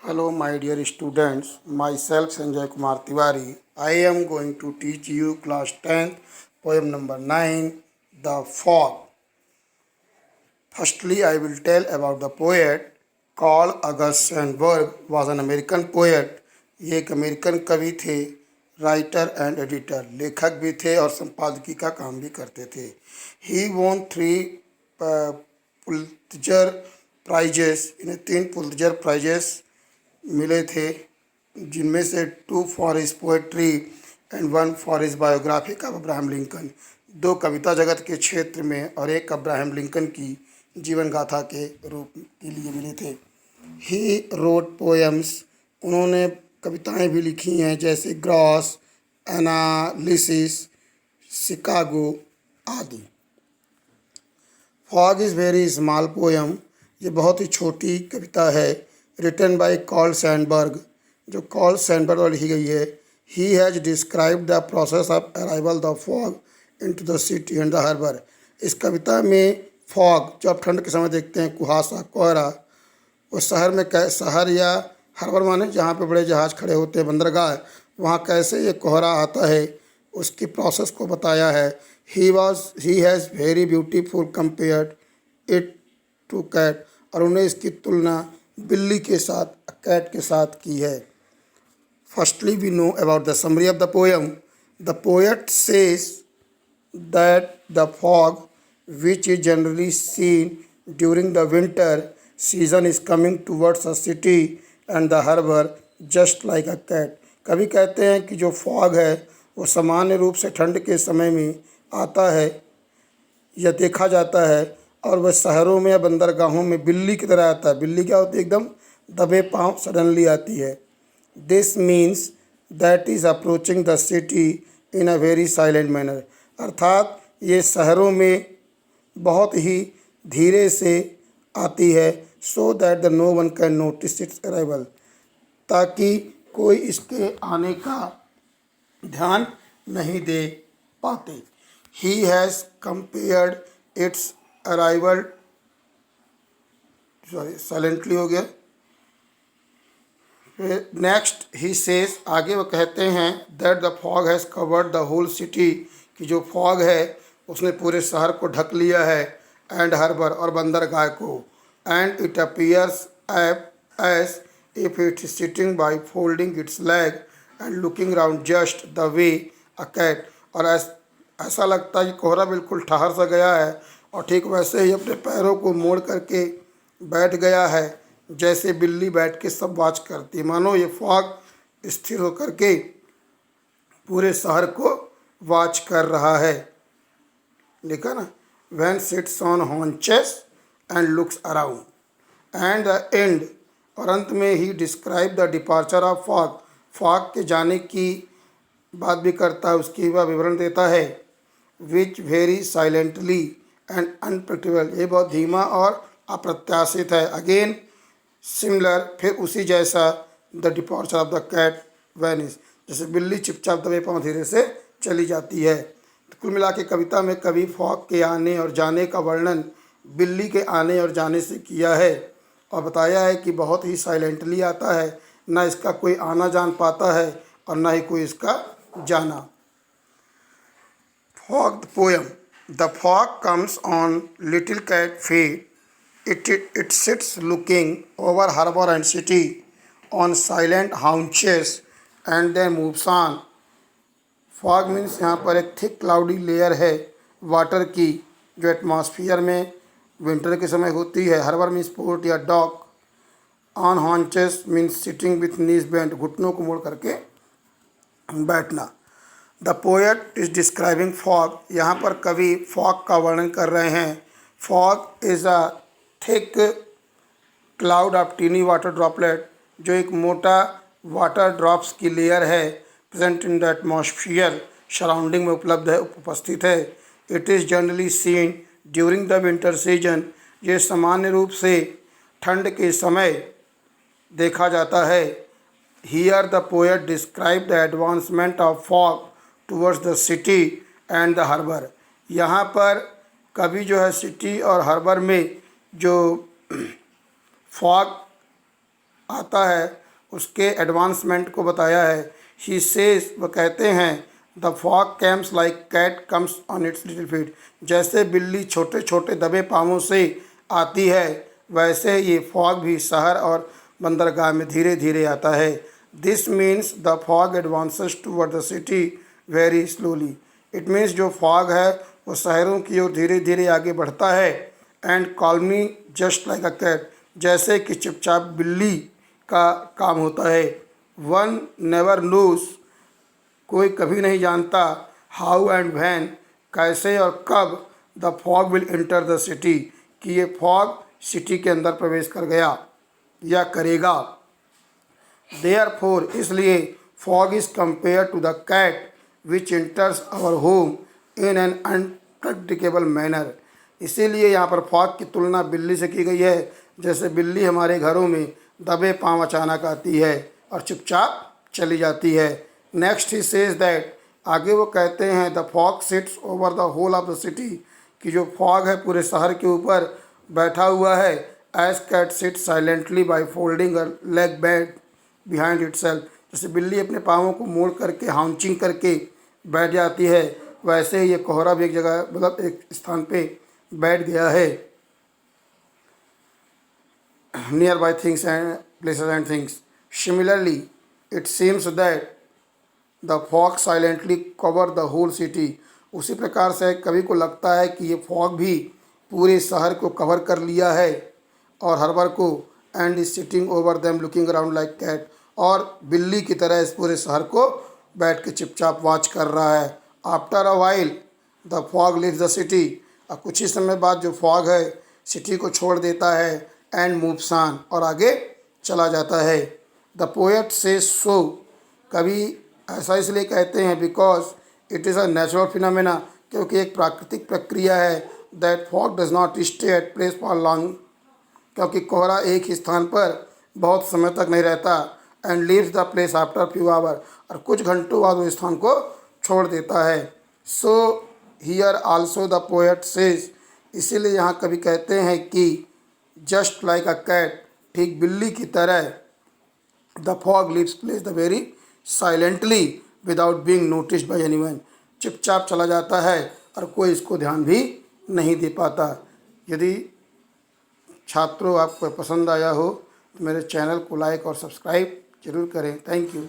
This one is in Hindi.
Hello, my dear students. Myself, Sanjay Kumar Tiwari. I am going to teach you class 10th, poem number 9, The Fog. Firstly, I will tell about the poet. Carl August Sandburg was an American poet. ये एक अमेरिकन कवि थे, राइटर एंड एडिटर, लेखक भी थे और संपादकी का काम भी करते थे. ही won 3 पुलित्जर प्राइजेस. इन्हें 3 पुलित्जर प्राइजेस मिले थे, जिनमें से 2 for his poetry and 1 for his biography of Abraham Lincoln. 2 कविता जगत के क्षेत्र में और 1 अब्राहम लिंकन की जीवन गाथा के रूप के लिए मिले थे. He wrote poems. उन्होंने कविताएं भी लिखी हैं, जैसे ग्रॉस, एनालिसिस, शिकागो आदि. Fog is very small poem. ये बहुत ही छोटी कविता है. रिटन बाय कार्ल सैंडबर्ग, जो कार्ल सैंडबर्ग द्वारा लिखी गई है. He has describe the process of arrival the fog into the city and the harbour. इस कविता में फॉग, जो आप ठंड के समय देखते हैं, कुहासा, कोहरा, वो शहर में शहर या हार्बर माने जहाँ पे बड़े जहाज़ खड़े होते हैं, बंदरगाह, वहाँ कैसे ये कोहरा आता है, उसकी प्रोसेस को बताया है. He has very beautiful compared it to cat. और उन्हें इसकी तुलना बिल्ली के साथ, कैट के साथ की है. Firstly we know about the summary of the poem. The poet says that the fog which is generally seen during the winter season is coming towards a city and the harbor just like a cat. कभी कहते हैं कि जो फॉग है वो सामान्य रूप से ठंड के समय में आता है या देखा जाता है, और वह शहरों में या बंदरगाहों में बिल्ली की तरह आता है. बिल्ली क्या होती है? एकदम दबे पाँव सडनली आती है. This means that is approaching the city in a very silent manner. अर्थात ये शहरों में बहुत ही धीरे से आती है. So that the no one can notice its arrival. ताकि कोई इसके आने का ध्यान नहीं दे पाते. He has compared its arrival, sorry silently हो गया. नेक्स्ट ही सेज, आगे वो कहते हैं, that the fog has covered the whole city, कि जो फॉग है उसने पूरे शहर को ढक लिया है, एंड हार्बर, और बंदरगाह को. And it appears as if it is sitting by folding its leg and looking round just the way a cat. और ऐसा लगता है कि कोहरा बिल्कुल ठहर सा गया है और ठीक वैसे ही अपने पैरों को मोड़ करके बैठ गया है, जैसे बिल्ली बैठ के सब वॉच करती है. मानो ये फॉग स्थिर होकर के पूरे शहर को वॉच कर रहा है. लिखा ना, van sits on haunches and looks around. And the end, और अंत में ही describe the departure of fog. Fog के जाने की बात भी करता है, उसकी वह विवरण देता है. Which very silently and unpredictable. ये बहुत धीमा और अप्रत्याशित है. अगेन सिमिलर, फिर उसी जैसा, the departure of the cat vanish. जैसे बिल्ली चुपचाप दबे पाँव धीरे से चली जाती है. कुल मिला के कविता में कवि फॉग के आने और जाने का वर्णन बिल्ली के आने और जाने से किया है, और बताया है कि बहुत ही साइलेंटली आता है, ना इसका कोई आना जान पाता है और ना ही कोई इसका जाना. Fog poem. The fog comes on little cat feet. It sits looking over harbor and city on silent haunches and then moves on. Fog means यहाँ पर एक थिक क्लाउडी लेयर है वाटर की, जो एटमॉस्फियर में विंटर के समय होती है. हार्बर मीन्स पोर्ट या dock. On haunches means sitting with knees bent, घुटनों को मोड़ करके बैठना. The poet is describing fog. यहाँ पर कवि फॉग का वर्णन कर रहे हैं. Fog is a thick cloud of tiny water droplet, जो एक मोटा वाटर ड्रॉप्स की लेयर है, present in the atmosphere, surrounding में उपलब्ध है, उपस्थित है. It is generally seen during the winter season. ये सामान्य रूप से ठंड के समय देखा जाता है. Here the poet describe the advancement of fog towards the city and the harbour. यहाँ पर कवि जो है सिटी और हार्बर में जो फॉग आता है उसके एडवांसमेंट को बताया है। ही सेज, वह कहते हैं, the fog comes like cat comes on its little feet, जैसे बिल्ली छोटे छोटे दबे पाँवों से आती है वैसे ये फॉग भी शहर और बंदरगाह में धीरे धीरे आता है। This means the fog advances toward the city very slowly. It means जो फॉग है वो शहरों की ओर धीरे धीरे आगे बढ़ता है। And calmly just like a cat, जैसे कि चुपचाप बिल्ली का काम होता है। वन नेवर नोज, कोई कभी नहीं जानता, हाउ एंड व्हेन, कैसे और कब, the fog will enter the city, कि ये फॉग सिटी के अंदर प्रवेश कर गया या करेगा। देयरफॉर, इसलिए, fog is compare to the cat which enters our home in an unpredictable manner. इसीलिए यहाँ पर फॉग की तुलना बिल्ली से की गई है, जैसे बिल्ली हमारे घरों में दबे पांव अचानक आती है और चुपचाप चली जाती है। नेक्स्ट ही सेज दैट, आगे वो कहते हैं, the fog sits over the whole of the city, कि जो फॉग है पूरे शहर के ऊपर बैठा हुआ है। As cat sit silently by folding a leg back behind itself, जैसे बिल्ली अपने पाँवों को मोड़ करके हाउंचिंग करके बैठ जाती है वैसे ही ये कोहरा भी एक जगह मतलब एक स्थान पे बैठ गया है। Nearby things and places and things, similarly it seems that the fog silently cover the whole city, उसी प्रकार से कभी को लगता है कि ये फॉग भी पूरे शहर को कवर कर लिया है और हर बार को, and is sitting over them looking around like cat, और बिल्ली की तरह इस पूरे शहर को बैठ के चुपचाप वॉच कर रहा है। After a while the fog leaves the city, और कुछ ही समय बाद जो फॉग है सिटी को छोड़ देता है। एंड मूव्स ऑन, और आगे चला जाता है। द पोएट सेज सो, कवि ऐसा इसलिए कहते हैं because it is a natural phenomena, क्योंकि एक प्राकृतिक प्रक्रिया है। That fog does not stay at place for long, क्योंकि कोहरा एक ही स्थान पर बहुत समय तक नहीं रहता। And leaves the place after few hour, और कुछ घंटों बाद वो स्थान को छोड़ देता है। So here also the poet says, इसीलिए यहाँ कवि कहते हैं कि जस्ट लाइक अ कैट, ठीक बिल्ली की तरह, the fog leaves place the very silently without being noticed bye anyone, चुपचाप चला जाता है और कोई इसको ध्यान भी नहीं दे पाता। यदि छात्रों आपको पसंद आया हो तो मेरे चैनल को लाइक और सब्सक्राइब जरूर करें। Thank you.